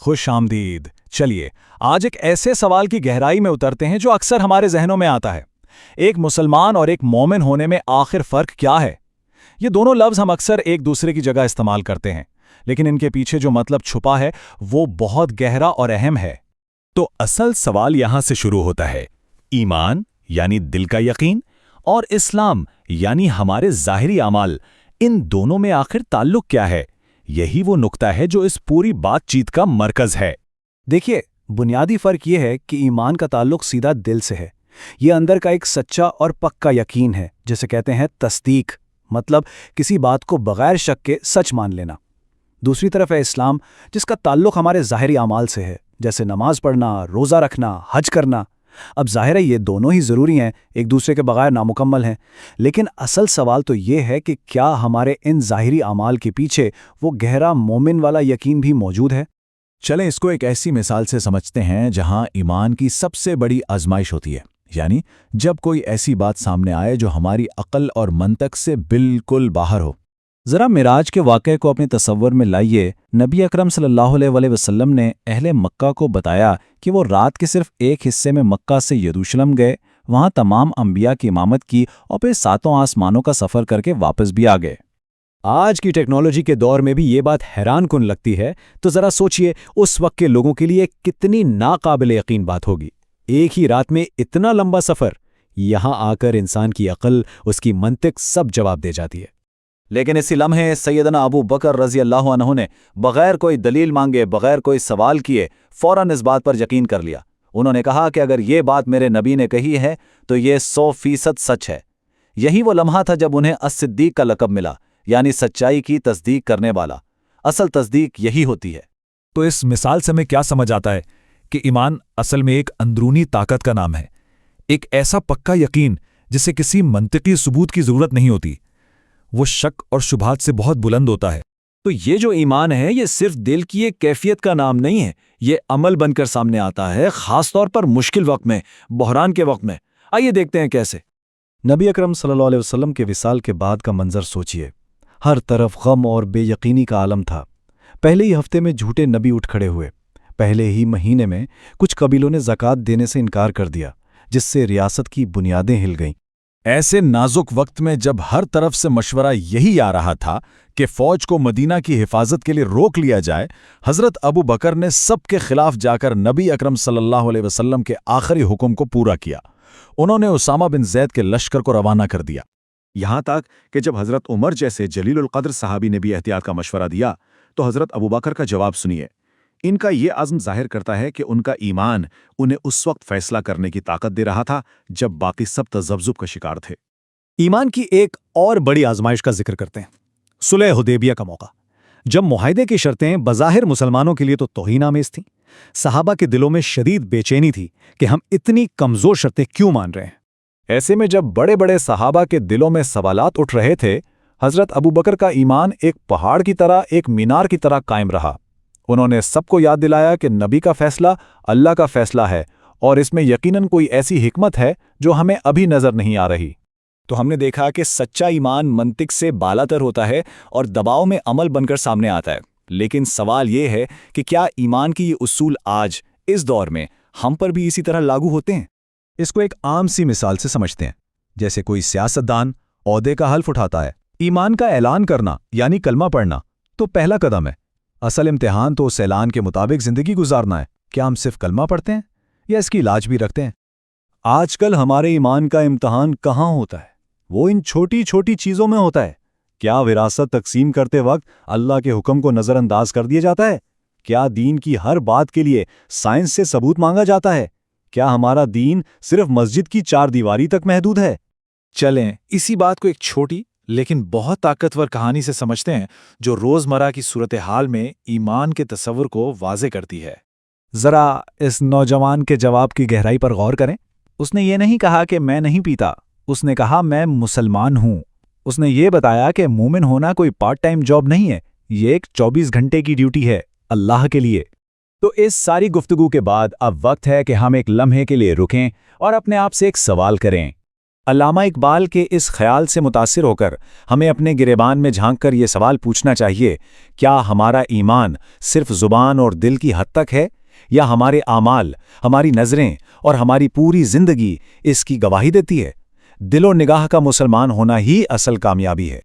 خوش آمدید۔ چلیے آج ایک ایسے سوال کی گہرائی میں اترتے ہیں جو اکثر ہمارے ذہنوں میں آتا ہے۔ ایک مسلمان اور ایک مومن ہونے میں آخر فرق کیا ہے؟ یہ دونوں لفظ ہم اکثر ایک دوسرے کی جگہ استعمال کرتے ہیں، لیکن ان کے پیچھے جو مطلب چھپا ہے وہ بہت گہرا اور اہم ہے۔ تو اصل سوال یہاں سے شروع ہوتا ہے، ایمان یعنی دل کا یقین اور اسلام یعنی ہمارے ظاہری اعمال، ان دونوں میں آخر تعلق کیا ہے؟ یہی وہ نقطہ ہے جو اس پوری بات چیت کا مرکز ہے۔ دیکھیے، بنیادی فرق یہ ہے کہ ایمان کا تعلق سیدھا دل سے ہے۔ یہ اندر کا ایک سچا اور پکا یقین ہے، جسے کہتے ہیں تصدیق، مطلب کسی بات کو بغیر شک کے سچ مان لینا۔ دوسری طرف ہے اسلام، جس کا تعلق ہمارے ظاہری اعمال سے ہے، جیسے نماز پڑھنا، روزہ رکھنا، حج کرنا۔ اب ظاہر ہے یہ دونوں ہی ضروری ہیں، ایک دوسرے کے بغیر نامکمل ہیں، لیکن اصل سوال تو یہ ہے کہ کیا ہمارے ان ظاہری اعمال کے پیچھے وہ گہرا مومن والا یقین بھی موجود ہے؟ چلیں اس کو ایک ایسی مثال سے سمجھتے ہیں جہاں ایمان کی سب سے بڑی آزمائش ہوتی ہے، یعنی جب کوئی ایسی بات سامنے آئے جو ہماری عقل اور منطق سے بالکل باہر ہو۔ ذرا معراج کے واقعے کو اپنے تصور میں لائیے۔ نبی اکرم صلی اللہ علیہ وسلم نے اہل مکہ کو بتایا کہ وہ رات کے صرف ایک حصے میں مکہ سے یروشلم گئے، وہاں تمام انبیاء کی امامت کی اور پھر 7 آسمانوں کا سفر کر کے واپس بھی آ گئے۔ آج کی ٹیکنالوجی کے دور میں بھی یہ بات حیران کن لگتی ہے، تو ذرا سوچئے اس وقت کے لوگوں کے لیے کتنی ناقابل یقین بات ہوگی۔ ایک ہی رات میں اتنا لمبا سفر، یہاں آ کر انسان کی عقل، اس کی منطق سب جواب دے جاتی ہے۔ لیکن اسی لمحے سیدنا ابو بکر رضی اللہ عنہ نے بغیر کوئی دلیل مانگے، بغیر کوئی سوال کیے، فوراً اس بات پر یقین کر لیا۔ انہوں نے کہا کہ اگر یہ بات میرے نبی نے کہی ہے تو یہ 100% سچ ہے۔ یہی وہ لمحہ تھا جب انہیں الصدیق کا لقب ملا، یعنی سچائی کی تصدیق کرنے والا۔ اصل تصدیق یہی ہوتی ہے۔ تو اس مثال سے ہمیں کیا سمجھ آتا ہے کہ ایمان اصل میں ایک اندرونی طاقت کا نام ہے، ایک ایسا پکا یقین جسے کسی منطقی ثبوت کی ضرورت نہیں ہوتی۔ وہ شک اور شبہات سے بہت بلند ہوتا ہے۔ تو یہ جو ایمان ہے یہ صرف دل کی ایک کیفیت کا نام نہیں ہے، یہ عمل بن کر سامنے آتا ہے، خاص طور پر مشکل وقت میں، بحران کے وقت میں۔ آئیے دیکھتے ہیں کیسے۔ نبی اکرم صلی اللہ علیہ وسلم کے وصال کے بعد کا منظر سوچئے۔ ہر طرف غم اور بے یقینی کا عالم تھا۔ پہلے ہی ہفتے میں جھوٹے نبی اٹھ کھڑے ہوئے۔ پہلے ہی مہینے میں کچھ قبیلوں نے زکوٰۃ دینے سے انکار کر دیا، جس سے ریاست کی بنیادیں ہل گئیں۔ ایسے نازک وقت میں جب ہر طرف سے مشورہ یہی آ رہا تھا کہ فوج کو مدینہ کی حفاظت کے لیے روک لیا جائے، حضرت ابو بکر نے سب کے خلاف جا کر نبی اکرم صلی اللہ علیہ وسلم کے آخری حکم کو پورا کیا۔ انہوں نے اسامہ بن زید کے لشکر کو روانہ کر دیا۔ یہاں تک کہ جب حضرت عمر جیسے جلیل القدر صحابی نے بھی احتیاط کا مشورہ دیا تو حضرت ابو بکر کا جواب سنیے۔ ان کا یہ عزم ظاہر کرتا ہے کہ ان کا ایمان انہیں اس وقت فیصلہ کرنے کی طاقت دے رہا تھا جب باقی سب تذبذب کا شکار تھے۔ ایمان کی ایک اور بڑی آزمائش کا ذکر کرتے ہیں، صلح حدیبیہ کا موقع، جب معاہدے کی شرطیں بظاہر مسلمانوں کے لیے تو توہین آمیز تھیں۔ صحابہ کے دلوں میں شدید بے چینی تھی کہ ہم اتنی کمزور شرطیں کیوں مان رہے ہیں۔ ایسے میں جب بڑے بڑے صحابہ کے دلوں میں سوالات اٹھ رہے تھے، حضرت ابو بکر کا ایمان ایک پہاڑ کی طرح، ایک مینار کی طرح قائم رہا۔ انہوں نے سب کو یاد دلایا کہ نبی کا فیصلہ اللہ کا فیصلہ ہے، اور اس میں یقیناً کوئی ایسی حکمت ہے جو ہمیں ابھی نظر نہیں آ رہی۔ تو ہم نے دیکھا کہ سچا ایمان منطق سے بالاتر ہوتا ہے اور دباؤ میں عمل بن کر سامنے آتا ہے۔ لیکن سوال یہ ہے کہ کیا ایمان کی یہ اصول آج اس دور میں ہم پر بھی اسی طرح لاگو ہوتے ہیں؟ اس کو ایک عام سی مثال سے سمجھتے ہیں، جیسے کوئی سیاستدان عہدے کا حلف اٹھاتا ہے۔ ایمان کا اعلان کرنا یعنی کلمہ پڑھنا تو پہلا قدم ہے۔ اصل امتحان تو اس اعلان کے مطابق زندگی گزارنا ہے۔ کیا ہم صرف کلمہ پڑھتے ہیں یا اس کی علاج بھی رکھتے ہیں؟ آج کل ہمارے ایمان کا امتحان کہاں ہوتا ہے؟ وہ ان چھوٹی چھوٹی چیزوں میں ہوتا ہے۔ کیا وراثت تقسیم کرتے وقت اللہ کے حکم کو نظر انداز کر دیا جاتا ہے؟ کیا دین کی ہر بات کے لیے سائنس سے ثبوت مانگا جاتا ہے؟ کیا ہمارا دین صرف مسجد کی 4 دیواری تک محدود ہے؟ چلیں اسی بات کو ایک چھوٹی لیکن بہت طاقتور کہانی سے سمجھتے ہیں، جو روزمرہ کی صورتحال میں ایمان کے تصور کو واضح کرتی ہے۔ ذرا اس نوجوان کے جواب کی گہرائی پر غور کریں۔ اس نے یہ نہیں کہا کہ میں نہیں پیتا، اس نے کہا میں مسلمان ہوں۔ اس نے یہ بتایا کہ مومن ہونا کوئی پارٹ ٹائم جاب نہیں ہے، یہ ایک 24 گھنٹے کی ڈیوٹی ہے اللہ کے لیے۔ تو اس ساری گفتگو کے بعد اب وقت ہے کہ ہم ایک لمحے کے لیے رکیں اور اپنے آپ سے ایک سوال کریں۔ علامہ اقبال کے اس خیال سے متاثر ہو کر ہمیں اپنے گریبان میں جھانک کر یہ سوال پوچھنا چاہیے، کیا ہمارا ایمان صرف زبان اور دل کی حد تک ہے، یا ہمارے اعمال، ہماری نظریں اور ہماری پوری زندگی اس کی گواہی دیتی ہے؟ دل و نگاہ کا مسلمان ہونا ہی اصل کامیابی ہے۔